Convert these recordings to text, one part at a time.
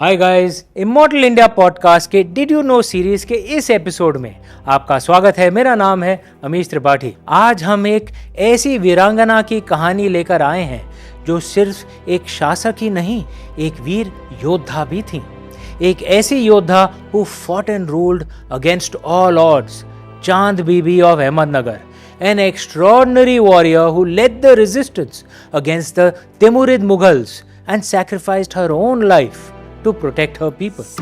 Hi guys, immortal India podcast के did you know series के इस एपिसोड में आपका स्वागत है। मेरा नाम है अमीश त्रिपाठी। आज हम एक ऐसी वीरांगना की कहानी लेकर आए हैं जो सिर्फ एक शासक ही नहीं, एक वीर योद्धा भी थी। एक ऐसी योद्धा who fought and ruled against all odds, Chand Bibi of Ahmednagar, an extraordinary warrior who led the resistance against the Timurid Mughals and sacrificed her own life to protect her people.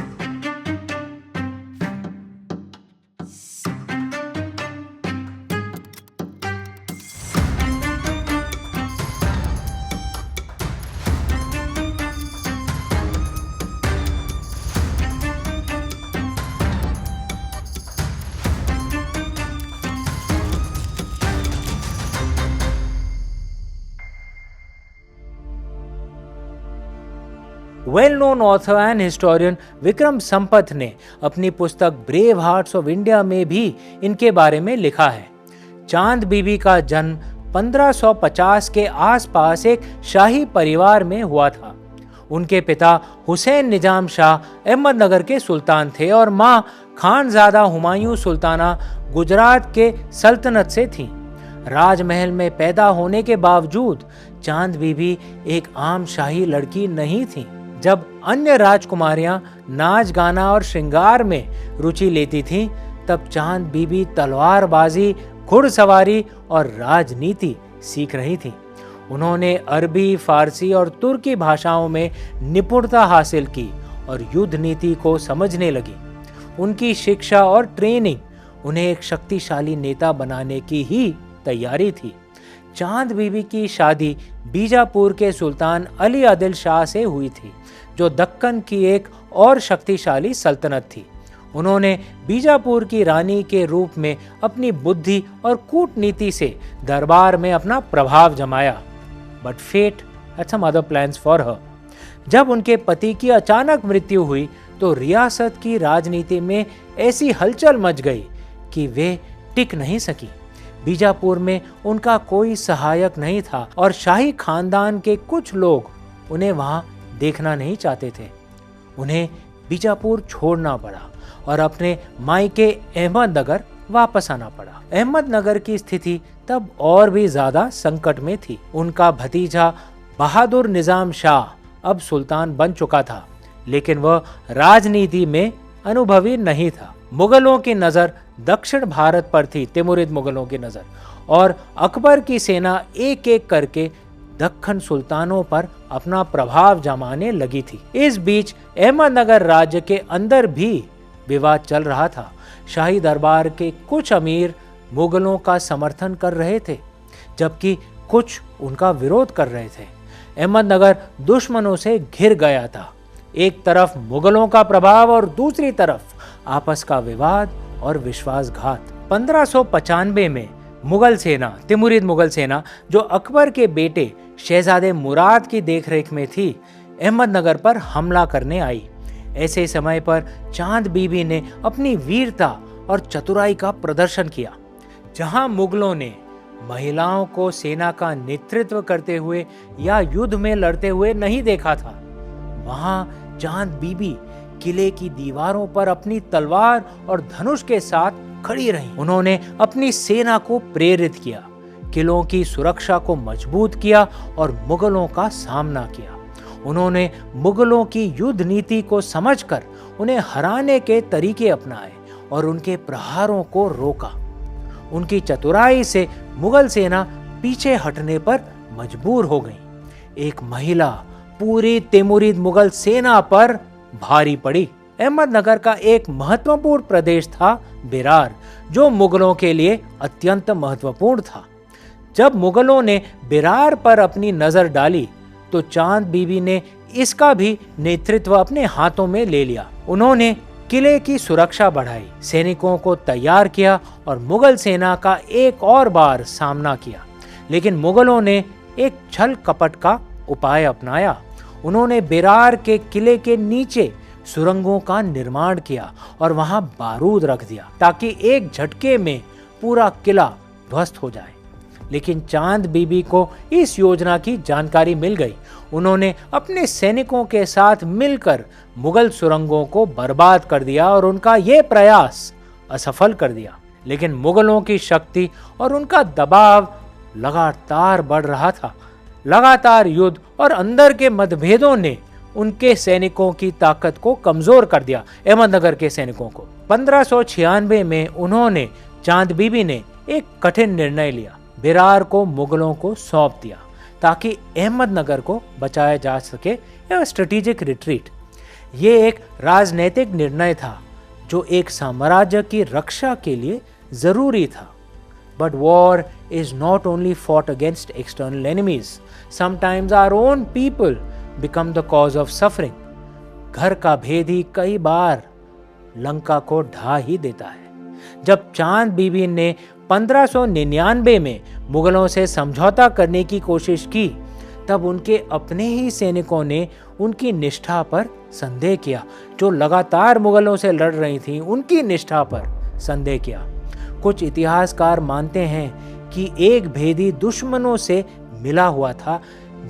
Well known author and historian Vikram Sampath ने अपनी पुस्तक brave hearts of India में भी इनके बारे में लिखा है। चांद बीबी का जन्म 1550 के आसपास एक शाही परिवार में हुआ था। उनके पिता हुसैन निजाम शाह अहमदनगर के सुल्तान थे और मां खानजादा हुमायूं सुल्ताना गुजरात के सल्तनत से थीं। राजमहल में पैदा होने के बावजूद चांद बीबी एक आम शाही लड़की नहीं थी। जब अन्य राजकुमारियां नाच गाना और श्रृंगार में रुचि लेती थीं, तब चांद बीबी तलवारबाजी, घुड़सवारी और राजनीति सीख रही थीं। उन्होंने अरबी, फारसी और तुर्की भाषाओं में निपुणता हासिल की और युद्ध नीति को समझने लगी। उनकी शिक्षा और ट्रेनिंग उन्हें एक शक्तिशाली नेता बनाने की ही तैयारी थी। चांद बीबी की शादी बीजापुर के सुल्तान अली आदिल शाह से हुई थी, जो दक्कन की एक और शक्तिशाली सल्तनत थी। उन्होंने बीजापुर की रानी के रूप में अपनी बुद्धि और कूटनीति से दरबार में अपना प्रभाव जमाया। But fate had some other plans for her. जब उनके पति की अचानक मृत्यु हुई तो रियासत की राजनीति में ऐसी हलचल मच गई कि वे टिक नहीं सकी। बीजापुर में उनका कोई सहायक नहीं था और शाही खानदान के कुछ लोग उन्हें वहां देखना नहीं चाहते थे। उन्हें बीजापुर छोड़ना पड़ा और अपने मायके अहमदनगर वापस आना पड़ा। अहमदनगर की स्थिति तब और भी ज्यादा संकट में थी। उनका भतीजा बहादुर निजाम शाह अब सुल्तान बन चुका था, लेकिन वह राजनीति में अनुभवी नहीं था। मुगलों की नजर दक्षिण भारत पर थी, तिमुरिद मुगलों की नजर, और अकबर की सेना एक एक करके दक्कन सुल्तानों पर अपना प्रभाव जमाने लगी थी। इस बीच अहमदनगर राज्य के अंदर भी विवाद चल रहा था। शाही दरबार के कुछ अमीर मुगलों का समर्थन कर रहे थे, जबकि कुछ उनका विरोध कर रहे थे। अहमदनगर दुश्मनों से घिर गया था। एक तरफ मुगलों का प्रभाव और दूसरी तरफ आपस का विवाद और विश्वासघात। 1595 में मुगल सेना, तिमुरिद मुगल सेना, जो अकबर के बेटे शहजादे मुराद की देखरेख में थी, अहमदनगर पर हमला करने आई। ऐसे समय पर चांद बीबी ने अपनी वीरता और चतुराई का प्रदर्शन किया। जहां मुगलों ने महिलाओं को सेना का नेतृत्व करते हुए या युद्ध में लड़ते हुए नहीं देखा था, वहां चांद बीबी किले की दीवारों पर अपनी तलवार और धनुष के साथ खड़ी रही। उन्होंने अपनी सेना को प्रेरित किया, किलों की सुरक्षा को मजबूत किया और मुगलों का सामना किया। उन्होंने मुगलों की युद्ध नीति को समझकर उन्हें हराने के तरीके अपनाए और उनके प्रहारों को रोका। उनकी चतुराई से मुगल सेना पीछे हटने पर मजबूर हो गई। एक महिला पूरी तिमुरिद मुगल सेना पर भारी पड़ी। अहमदनगर का एक महत्वपूर्ण प्रदेश था बेरार, जो मुगलों के लिए अत्यंत महत्वपूर्ण था। जब मुगलों ने बेरार पर अपनी नजर डाली तो चांद बीबी ने इसका भी नेतृत्व अपने हाथों में ले लिया। उन्होंने किले की सुरक्षा बढ़ाई, सैनिकों को तैयार किया और मुगल सेना का एक और बार सामना किया। लेकिन मुगलों ने एक छल कपट का उपाय अपनाया। उन्होंने बेरार के किले के नीचे सुरंगों का निर्माण किया और वहां बारूद रख दिया ताकि एक झटके में पूरा किला ध्वस्त हो जाए। लेकिन चांद बीबी को इस योजना की जानकारी मिल गई। उन्होंने अपने सैनिकों के साथ मिलकर मुगल सुरंगों को बर्बाद कर दिया और उनका ये प्रयास असफल कर दिया। लेकिन मुगलों की शक्ति और उनका दबाव लगातार बढ़ रहा था। लगातार युद्ध और अंदर के मतभेदों ने उनके सैनिकों की ताकत को कमजोर कर दिया, अहमदनगर के सैनिकों को। 1596 में उन्होंने, चांद बीबी ने एक कठिन निर्णय लिया। बेरार को मुगलों को सौंप दिया ताकि अहमदनगर को बचाया जा सके, या स्ट्रेटेजिक रिट्रीट। ये एक राजनीतिक निर्णय था जो एक साम्राज्य की रक्षा के लिए जरूरी था। But war is not only fought against external enemies. Sometimes our own people become the cause of suffering. घर का भेद ही कई बार लंका को ढा ही देता है। जब चांद बीबी ने 1599 में मुगलों से समझौता करने की कोशिश की, तब उनके अपने ही सैनिकों ने उनकी निष्ठा पर संदेह किया। जो लगातार मुगलों से लड़ रही थी, उनकी निष्ठा पर संदेह किया। कुछ इतिहासकार मानते हैं कि एक भेदी दुश्मनों से मिला हुआ था,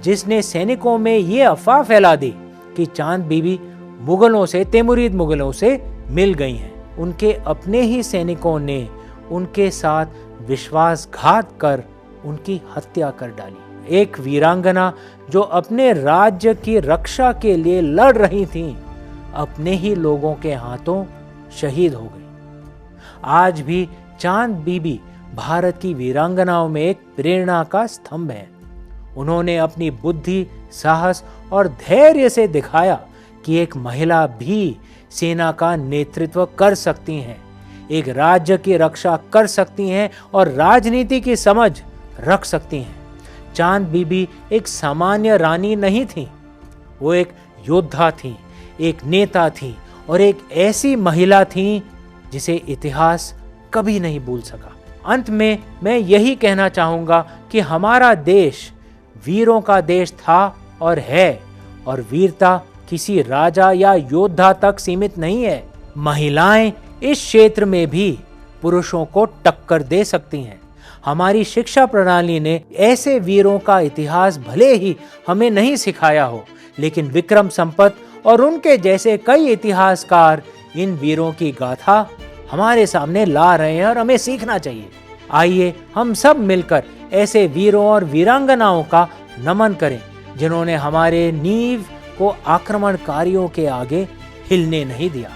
जिसने सैनिकों में ये अफवाह फैला दी कि चांद बीबी मुगलों से, तैमूरिद मुगलों से मिल गई हैं। उनके अपने ही सैनिकों ने उनके साथ विश्वासघात कर उनकी हत्या कर डाली। एक वीरांगना जो अपने राज्य की रक्षा के लिए लड़ रही थी, अपने ही लोगों के हाथों शहीद हो गई। आज भी चांद बीबी भारत की वीरांगनाओं में एक प्रेरणा का स्तंभ है। उन्होंने अपनी बुद्धि, साहस और धैर्य से दिखाया कि एक महिला भी सेना का नेतृत्व कर सकती हैं, एक राज्य की रक्षा कर सकती हैं और राजनीति की समझ रख सकती हैं। चांद बीबी एक सामान्य रानी नहीं थी, वो एक योद्धा थी, एक नेता थी और एक ऐसी महिला थी जिसे इतिहास कभी नहीं भूल सका। अंत में मैं यही कहना चाहूंगा कि हमारा देश वीरों का देश था और है, और वीरता किसी राजा या योद्धा तक सीमित नहीं है। महिलाएं इस क्षेत्र में भी पुरुषों को टक्कर दे सकती हैं। हमारी शिक्षा प्रणाली ने ऐसे वीरों का इतिहास भले ही हमें नहीं सिखाया हो, लेकिन विक्रम संपत और उनके जैसे कई इतिहासकार इन वीरों की गाथा हमारे सामने ला रहे हैं और हमें सीखना चाहिए। आइए हम सब मिलकर ऐसे वीरों और वीरांगनाओं का नमन करें, जिन्होंने हमारे नींव को आक्रमणकारियों के आगे हिलने नहीं दिया।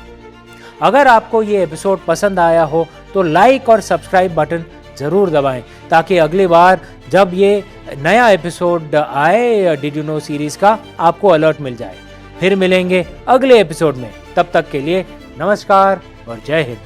अगर आपको ये एपिसोड पसंद आया हो तो लाइक और सब्सक्राइब बटन जरूर दबाएं, ताकि अगली बार जब ये नया एपिसोड आए डिड यू नो सीरीज का, आपको अलर्ट मिल जाए। फिर मिलेंगे अगले एपिसोड में। तब तक के लिए नमस्कार और जय हिंद।